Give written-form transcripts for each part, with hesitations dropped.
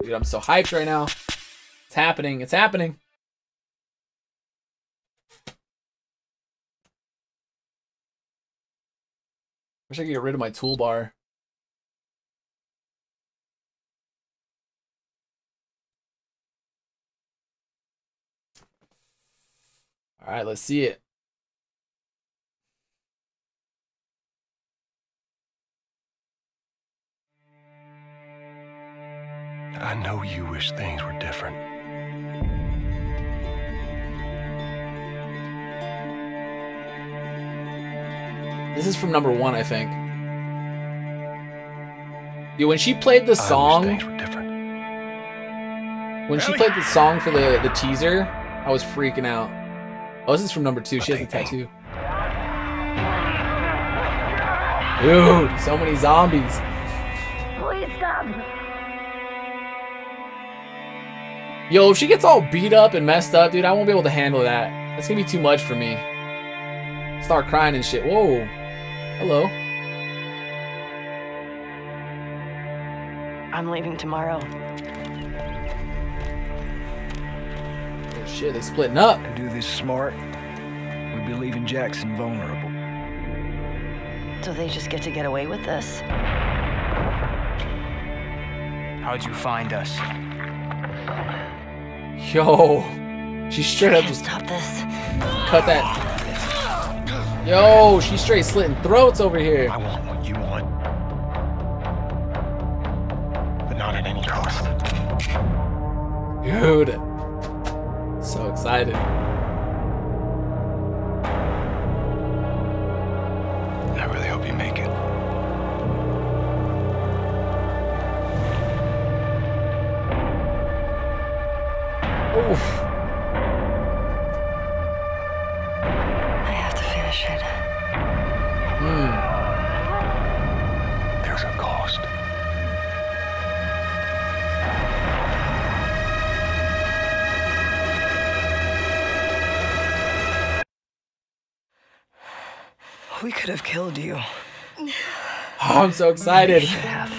Dude, I'm so hyped right now. It's happening. It's happening. Wish I could get rid of my toolbar. All right, let's see it. I know you wish things were different. This is from number 1, I think. Dude, when she played the song, when she played the song for the teaser, I was freaking out. Oh, this is from number 2. She has the tattoo. Dude, so many zombies. Please stop. Yo, if she gets all beat up and messed up, dude, I won't be able to handle that. That's gonna be too much for me. Start crying and shit. Whoa. Hello. I'm leaving tomorrow. Oh shit, they splitting up. To do this smart, we'd be leaving Jackson vulnerable. So they just get to get away with this? How'd you find us? Yo, she straight up just stop this. Cut that. Yo, she's straight slitting throats over here. I want what you want, but not at any cost. Dude, so excited. I really hope you make it. Oof. I have to finish it. There's a cost. We could have killed you. Oh, I'm so excited. We should have.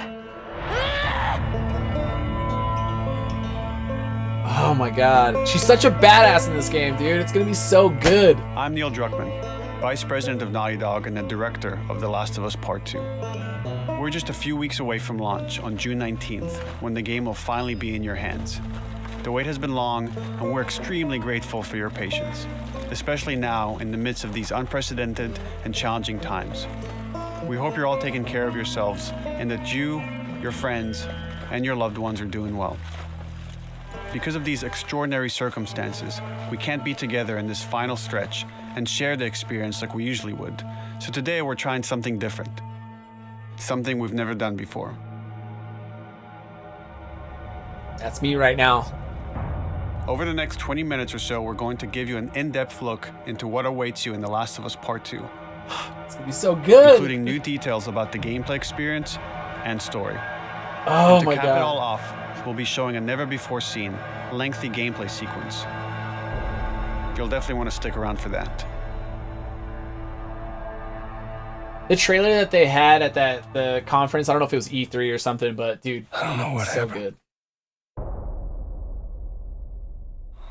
Oh my god. She's such a badass in this game, dude. It's gonna be so good. I'm Neil Druckmann, Vice President of Naughty Dog and the Director of The Last of Us Part 2. We're just a few weeks away from launch on June 19th, when the game will finally be in your hands. The wait has been long, and we're extremely grateful for your patience, especially now in the midst of these unprecedented and challenging times. We hope you're all taking care of yourselves and that you, your friends, and your loved ones are doing well. Because of these extraordinary circumstances, we can't be together in this final stretch and share the experience like we usually would. So today we're trying something different. Something we've never done before. That's me right now. Over the next 20 minutes or so, we're going to give you an in-depth look into what awaits you in The Last of Us Part 2. It's gonna be so good. Including new details about the gameplay experience and story. Oh and my to cap god. it all off, we'll be showing a never-before-seen, lengthy gameplay sequence. You'll definitely want to stick around for that. The trailer that they had at the conference, I don't know if it was E3 or something, but dude, I don't know what so happened. good.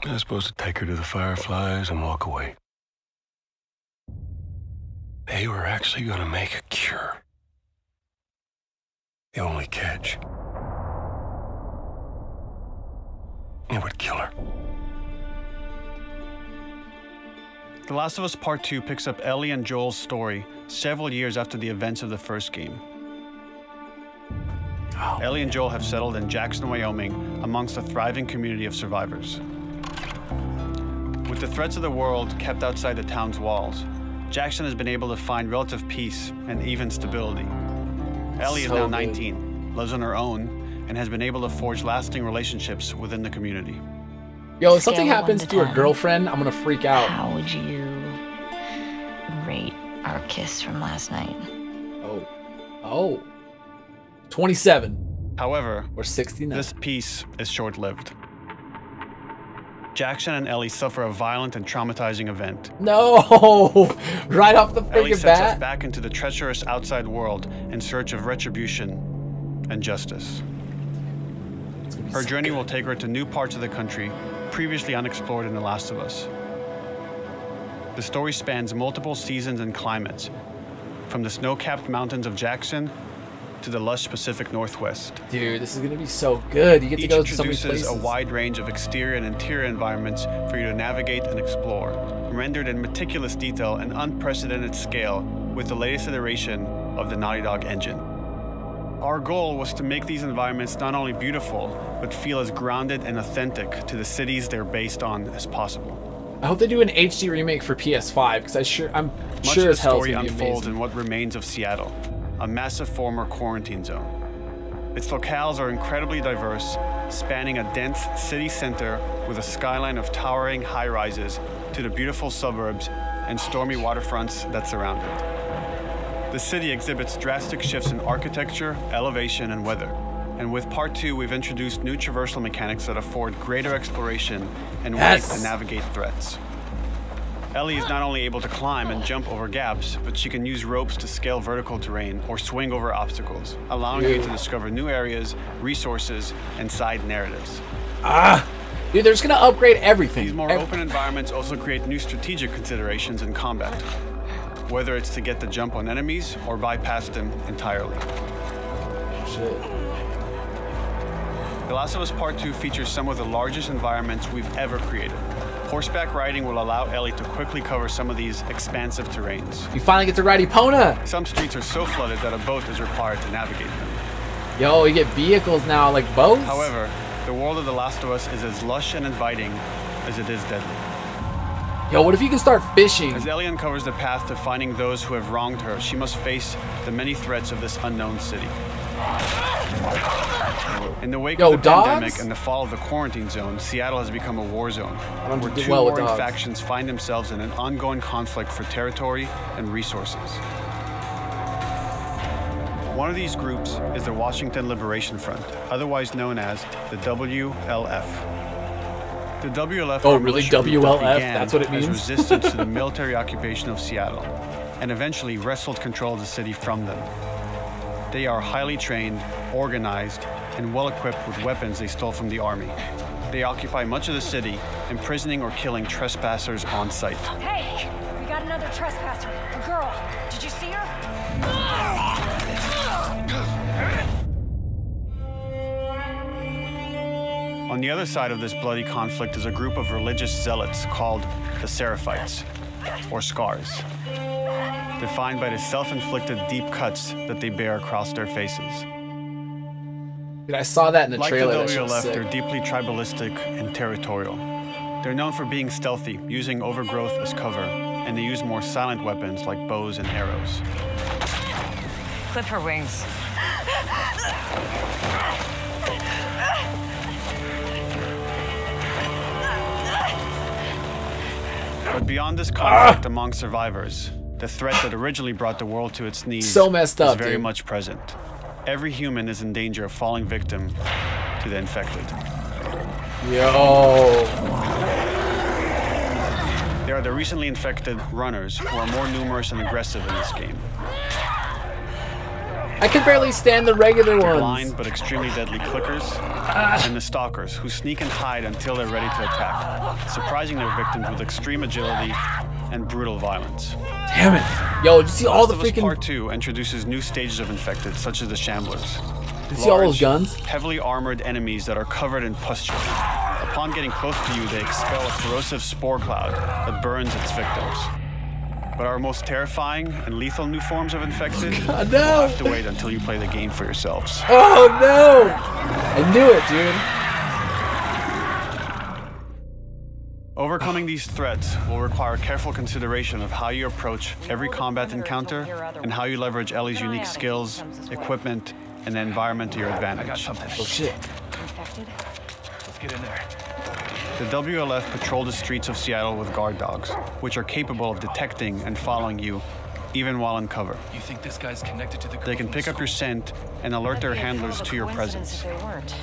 I was supposed to take her to the Fireflies and walk away. They were actually going to make a cure. The only catch, it would kill her. The Last of Us Part 2 picks up Ellie and Joel's story several years after the events of the first game. Oh, Ellie and Joel have settled in Jackson, Wyoming, amongst a thriving community of survivors. With the threats of the world kept outside the town's walls, Jackson has been able to find relative peace and even stability. Ellie is now 19, lives on her own, and has been able to forge lasting relationships within the community. Yo, if something Scale of 1 happens to to her 10. girlfriend, I'm gonna freak out. How would you rate our kiss from last night? Oh. 27 However, or 69. this peace is short-lived. Jackson and Ellie suffer a violent and traumatizing event. No! Right off the Ellie freaking sets us bat. back into the treacherous outside world in search of retribution and justice. Her journey will take her to new parts of the country previously unexplored in The Last of Us. The story spans multiple seasons and climates, from the snow-capped mountains of Jackson to the lush Pacific Northwest. Dude, this is gonna be so good. You get to Each go to so many introduces places. a wide range of exterior and interior environments for you to navigate and explore, rendered in meticulous detail and unprecedented scale with the latest iteration of the Naughty Dog engine. Our goal was to make these environments not only beautiful, but feel as grounded and authentic to the cities they're based on as possible. I hope they do an HD remake for PS5 because I'm Much sure of as the hell it's story gonna be unfolds amazing. in what remains of Seattle, a massive former quarantine zone. Its locales are incredibly diverse, spanning a dense city center with a skyline of towering high-rises to the beautiful suburbs and stormy waterfronts that surround it. The city exhibits drastic shifts in architecture, elevation, and weather. And with Part 2, we've introduced new traversal mechanics that afford greater exploration and ways to navigate threats. Ellie is not only able to climb and jump over gaps, but she can use ropes to scale vertical terrain or swing over obstacles, allowing you to discover new areas, resources, and side narratives. Dude, they're just gonna upgrade everything. These more open environments also create new strategic considerations in combat, whether it's to get the jump on enemies or bypass them entirely. Shit. The Last of Us Part 2 features some of the largest environments we've ever created. Horseback riding will allow Ellie to quickly cover some of these expansive terrains. You finally get to ride Epona. Some streets are so flooded that a boat is required to navigate them. Yo, you get vehicles now, like boats. However, the world of The Last of Us is as lush and inviting as it is deadly. Yo, what if you can start fishing? As Ellie uncovers the path to finding those who have wronged her, she must face the many threats of this unknown city. In the wake of the pandemic and the fall of the quarantine zone, Seattle has become a war zone, where two warring factions find themselves in an ongoing conflict for territory and resources. One of these groups is the Washington Liberation Front, otherwise known as the WLF. The WLF oh, really? WLF? That's what it means? as resistance to the military occupation of Seattle, and eventually wrestled control of the city from them. They are highly trained, organized, and well-equipped with weapons they stole from the army. They occupy much of the city, imprisoning or killing trespassers on sight. Hey, we got another trespasser. A girl. Did you see her? On the other side of this bloody conflict is a group of religious zealots called the Seraphites, or Scars, defined by the self-inflicted deep cuts that they bear across their faces. Dude, I saw that in the trailer. Like the WLF, they're deeply tribalistic and territorial. They're known for being stealthy, using overgrowth as cover, and they use more silent weapons like bows and arrows. Clip her wings. But beyond this conflict among survivors, the threat that originally brought the world to its knees is very much present. Every human is in danger of falling victim to the infected. Yo. They are the recently infected runners who are more numerous and aggressive in this game. I can barely stand the regular ones. Blind but extremely deadly clickers, and the stalkers who sneak and hide until they're ready to attack, surprising their victims with extreme agility and brutal violence. Damn it! Yo, did you see all the freaking... Part 2 introduces new stages of infected, such as the Shamblers. Did you see all those guns? Heavily armored enemies that are covered in pustule. Upon getting close to you, they expel a corrosive spore cloud that burns its victims. But our most terrifying and lethal new forms of infected God, will no. have to wait until you play the game for yourselves. Oh no! I knew it, dude. Overcoming these threats will require careful consideration of how you approach every combat encounter and how you leverage Ellie's unique skills, equipment, and the environment to your advantage. Oh shit. Infected? Let's get in there. The WLF patrol the streets of Seattle with guard dogs, which are capable of detecting and following you, even while in cover. You think this guy's connected to the group? They can pick up your scent and alert their handlers to your presence. If they weren't.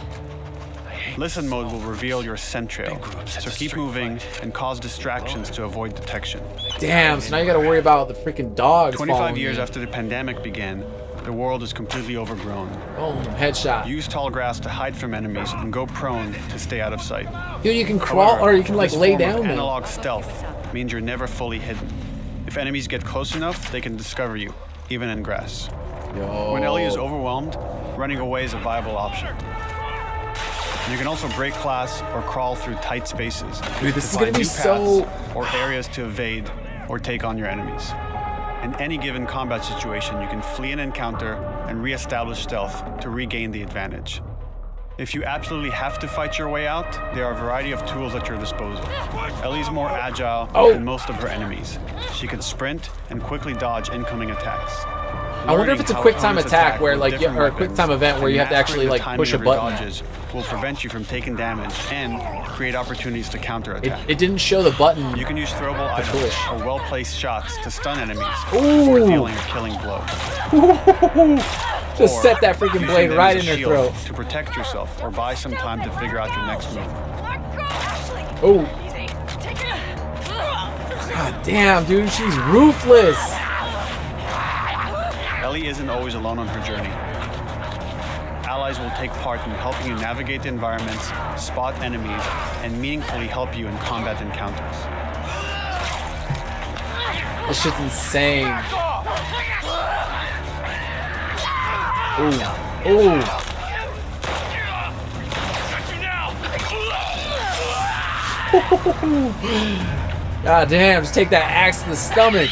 Listen mode will reveal your scent trail, so keep moving and cause distractions to avoid detection. Damn, so now you gotta worry about the freaking dogs 25 following years me. after the pandemic began, the world is completely overgrown. Boom, headshot. Use tall grass to hide from enemies and go prone to stay out of sight. Dude, you can crawl. However, Or you can like this lay form of down. Analog stealth means you're never fully hidden. If enemies get close enough, they can discover you, even in grass. Yo. When Ellie is overwhelmed, running away is a viable option. You can also break glass or crawl through tight spaces. Dude, this to is gonna find be new so. paths or areas to evade or take on your enemies. In any given combat situation, you can flee an encounter and re-establish stealth to regain the advantage. If you absolutely have to fight your way out, there are a variety of tools at your disposal. Ellie's more agile than most of her enemies. She can sprint and quickly dodge incoming attacks. I wonder if it's a quick time attack where like, or a quick time event where you have to actually like push a button. Dodges will prevent you from taking damage and create opportunities to counterattack. It didn't show the button. You can use throwable items push. or well-placed shots to stun enemies Ooh. before dealing a killing blow. Just Or set that freaking using blade them right as in a their shield throat. to protect yourself or buy some time to figure out your next move. Oh. God damn, dude, she's ruthless. Ellie isn't always alone on her journey. Allies will take part in helping you navigate the environments, spot enemies, and meaningfully help you in combat encounters. This shit's insane. Ooh. Ooh. God damn, just take that axe to the stomach.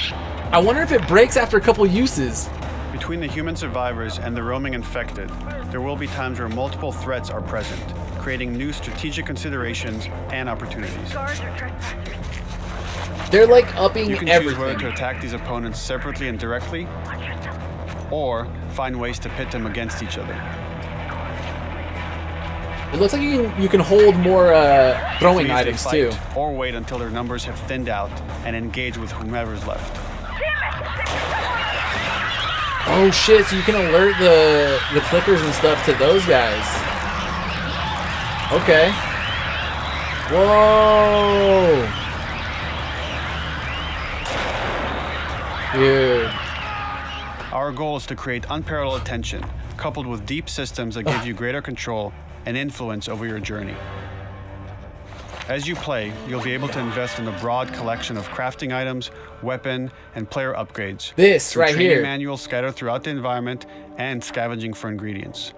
I wonder if it breaks after a couple uses. Between the human survivors and the roaming infected, there will be times where multiple threats are present, creating new strategic considerations and opportunities. They're like upping You can choose whether everything. to attack these opponents separately and directly, or find ways to pit them against each other. It looks like you can hold more throwing Flee as they items too. fight, or wait until their numbers have thinned out and engage with whomever's left. Oh shit, so you can alert the clickers and stuff to those guys. Okay. Whoa. Dude. Our goal is to create unparalleled tension, coupled with deep systems that give you greater control and influence over your journey. As you play, you'll be able to invest in a broad collection of crafting items, weapon, and player upgrades. This through right training here. manuals scattered throughout the environment and scavenging for ingredients.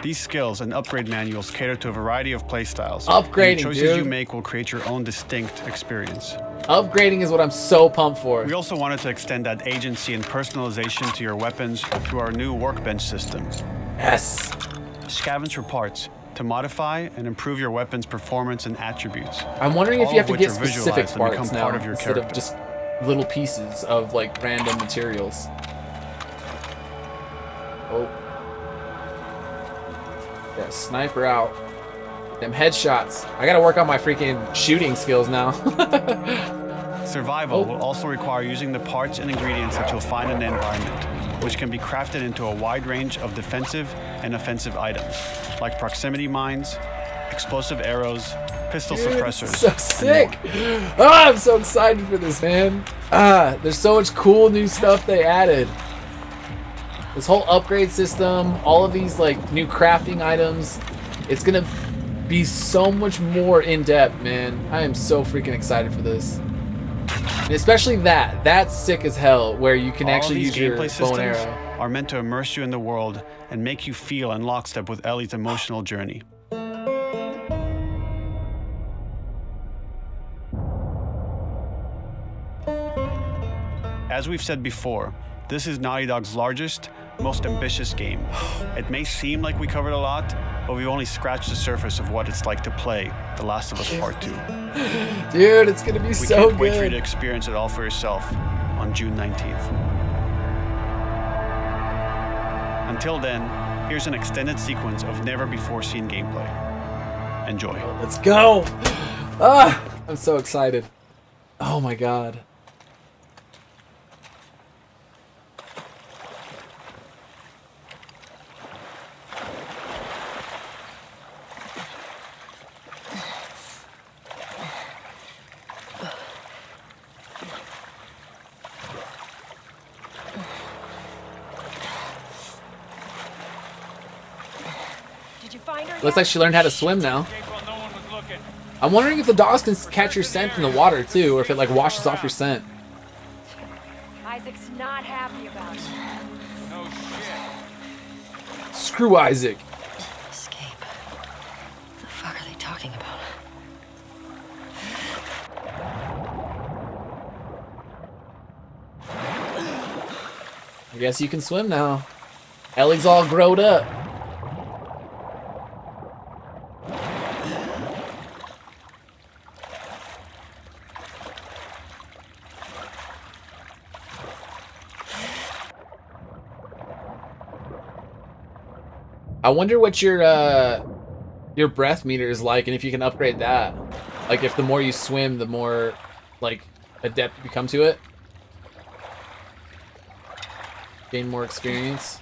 These skills and upgrade manuals cater to a variety of playstyles. Upgrading, the choices dude. you make will create your own distinct experience. Upgrading is what I'm so pumped for. We also wanted to extend that agency and personalization to your weapons through our new workbench system. Yes. Scavenge for parts to modify and improve your weapon's performance and attributes. I'm wondering if all you have of to which get are specific visualized and parts become now part of your instead of character. just little pieces of like random materials. Oh. Yeah, sniper out. Them headshots. I gotta work on my freaking shooting skills now. Survival will also require using the parts and ingredients that you'll find in the environment, which can be crafted into a wide range of defensive and offensive items, like proximity mines, explosive arrows, pistol suppressors. So sick. Ah, I'm so excited for this, man. Ah, there's so much cool new stuff they added. This whole upgrade system, all of these like new crafting items, it's gonna be so much more in depth, man. I am so freaking excited for this. And especially that's sick as hell, where you can All actually of these use your gameplay bow and systems arrow. are meant to immerse you in the world and make you feel in lockstep with Ellie's emotional journey. As we've said before, this is Naughty Dog's largest, most ambitious game. It may seem like we covered a lot, but we've only scratched the surface of what it's like to play The Last of Us Part 2. Dude, it's gonna be We so can't wait for you to good. experience it all for yourself on June 19th. Until then, here's an extended sequence of never-before-seen gameplay. Enjoy. Let's go. Ah, I'm so excited. Oh my god. Did you find her? Looks like she learned how to swim now. I'm wondering if the dogs can catch your scent in the water too, or if it like washes off your scent. Isaac's not happy about it. No shit. Screw Isaac. Escape. What the fuck are they talking about? I guess you can swim now. Ellie's all growed up. I wonder what your breath meter is like, and if you can upgrade that. Like, if the more you swim, the more like adept you become to it. Gain more experience.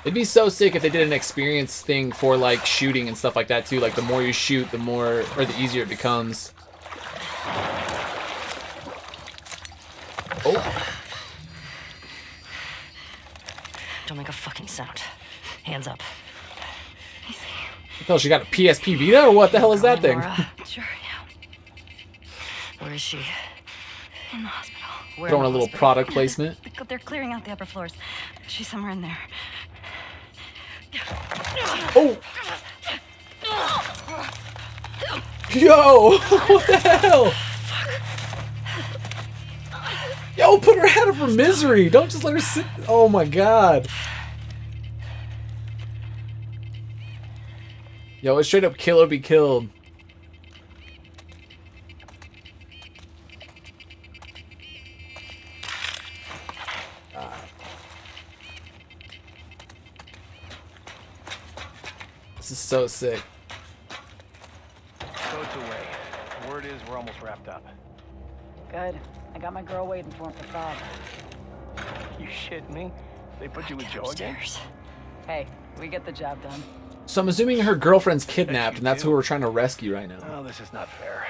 It'd be so sick if they did an experience thing for like shooting and stuff like that too. Like, the more you shoot, the more or the easier it becomes. Oh. Don't make a fucking sound. Hands up. What the hell, she got a PSP Vita or what the hell is that thing? Sure, yeah. Where is she? In the hospital. Where Throwing a in the little hospital? product placement. They're clearing out the upper floors. She's somewhere in there. Oh! Yo! What the hell? Yo, put her out of her misery! Don't just let her sit. Oh my god. Yo, it's straight up kill or be killed. This is so sick. Boat's away. Word is we're almost wrapped up. Good. I got my girl waiting for him for Bob. You shit me? They put you with Joe again? Upstairs. Hey, we get the job done. So I'm assuming her girlfriend's kidnapped, and that's who we're trying to rescue right now. Oh, this is not fair.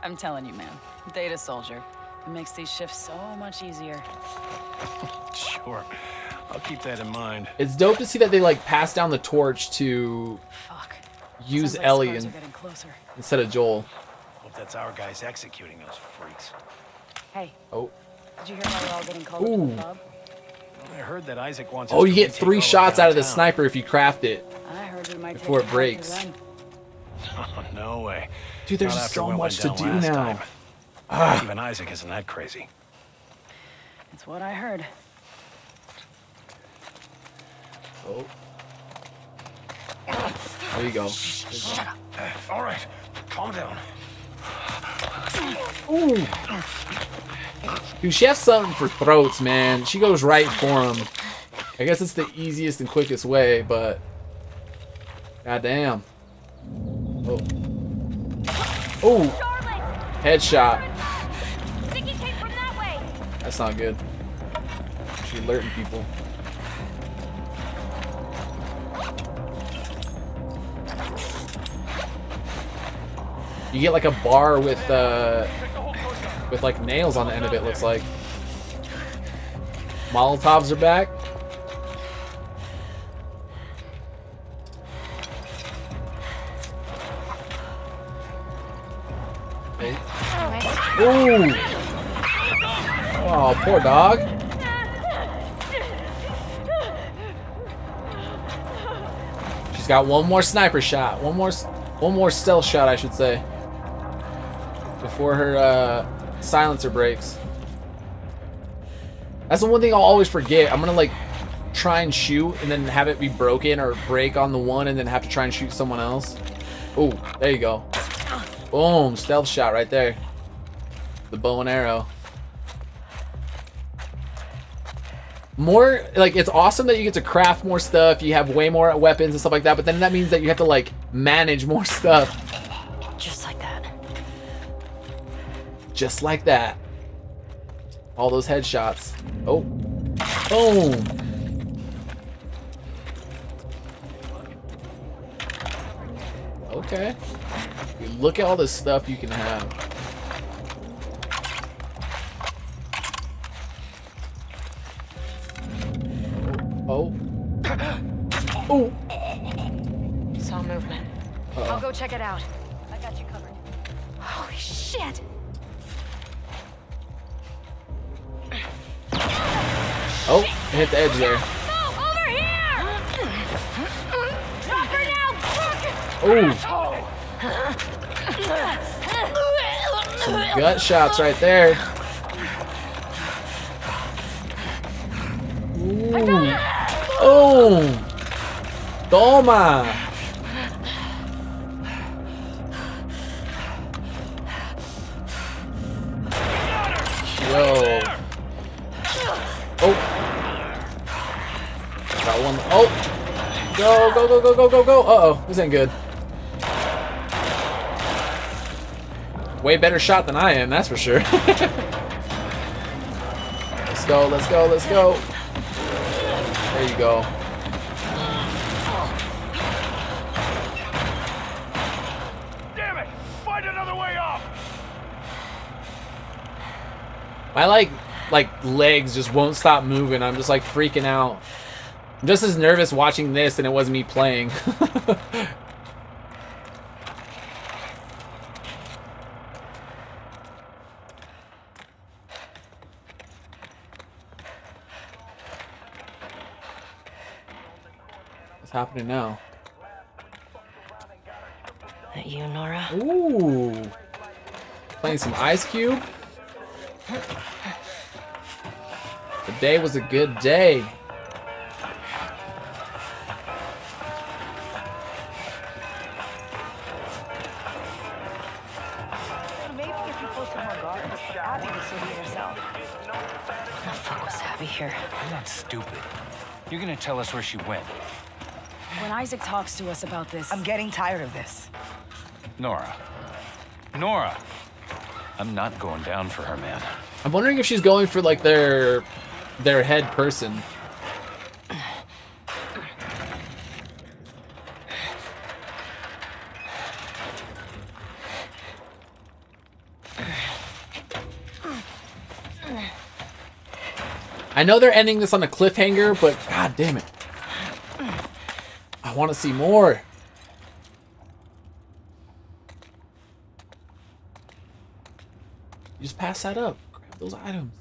I'm telling you, man. Data soldier. It makes these shifts so much easier. Sure. I'll keep that in mind. It's dope to see that they like pass down the torch to Fuck. use Sounds like Ellie scars are getting closer. instead of Joel. Hope that's our guys executing those freaks. Hey, Oh. did you hear how we're all getting called up to Ooh. the pub? I heard that Isaac wants Oh, us you to get retake 3 all of shots out of the downtown. sniper if you craft it. I heard we might Before take it the breaks. then. Oh, no way. Dude, there's Not just after so what much went to down do last now. time. Even Isaac isn't that crazy. It's what I heard. Oh. There you go. All right, calm down. Ooh. Dude, she has something for throats, man. She goes right for him. I guess it's the easiest and quickest way, but goddamn. Oh. Oh. Headshot. Sticky tape from that way. That's not good. She's alerting people. You get like a bar with like nails on the end of it, looks like. Molotovs are back. Hey. Ooh. Oh, poor dog. She's got one more sniper shot. One more stealth shot, I should say. Before her silencer breaks. That's the one thing I'll always forget. I'm gonna like try and shoot and then have it be broken or break on the one and then have to try and shoot someone else. Oh, there you go. Boom, stealth shot right there. The bow and arrow. More, like, it's awesome that you get to craft more stuff, you have way more weapons and stuff like that, but then that means that you have to, like, manage more stuff. Just like that. Just like that. All those headshots. Oh. Boom. Okay. Dude, look at all this stuff you can have. Oh. Oh. Saw movement. I'll go check it out. I got you covered. Holy shit! Oh, hit the edge there. No, over here! Drop her now! Oh. Gut shots right there. Ooh. Oh. Toma. Yo. Oh. Got one. Oh. Go, go, go, go, go, go, go. Uh-oh. This ain't good. Way better shot than I am, that's for sure. Let's go, let's go, let's go. There you go. Damn it! Find another way off! My like legs just won't stop moving. I'm just like freaking out. I'm just as nervous watching this than it was me playing. What's happening now? That you, Nora? Ooh. Playing some Ice Cube. The day was a good day. Maybe if you put some more guard, Abby would see for yourself. What the fuck was Abby here? You're not stupid. You're gonna tell us where she went. When Isaac talks to us about this... I'm getting tired of this. Nora. Nora! I'm not going down for her, man. I'm wondering if she's going for like their head person. I know they're ending this on a cliffhanger, but god damn it. I want to see more. You just pass that up. Grab those items.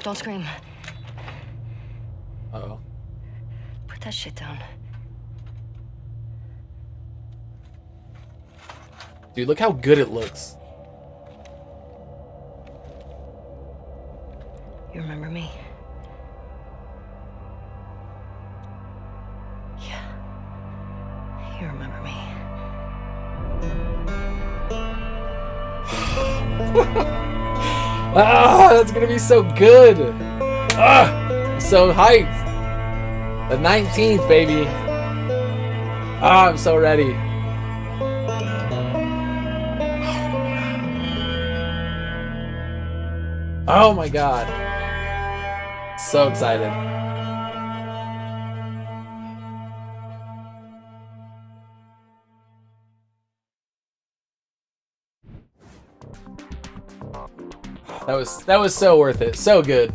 Don't scream. Uh-oh. Put that shit down. Dude, look how good it looks. You remember me? Yeah. You remember me. Ah, that's gonna be so good. Ah, I'm so hyped. The 19th, baby. Ah, I'm so ready. Oh my god. So excited. That was so worth it. So good.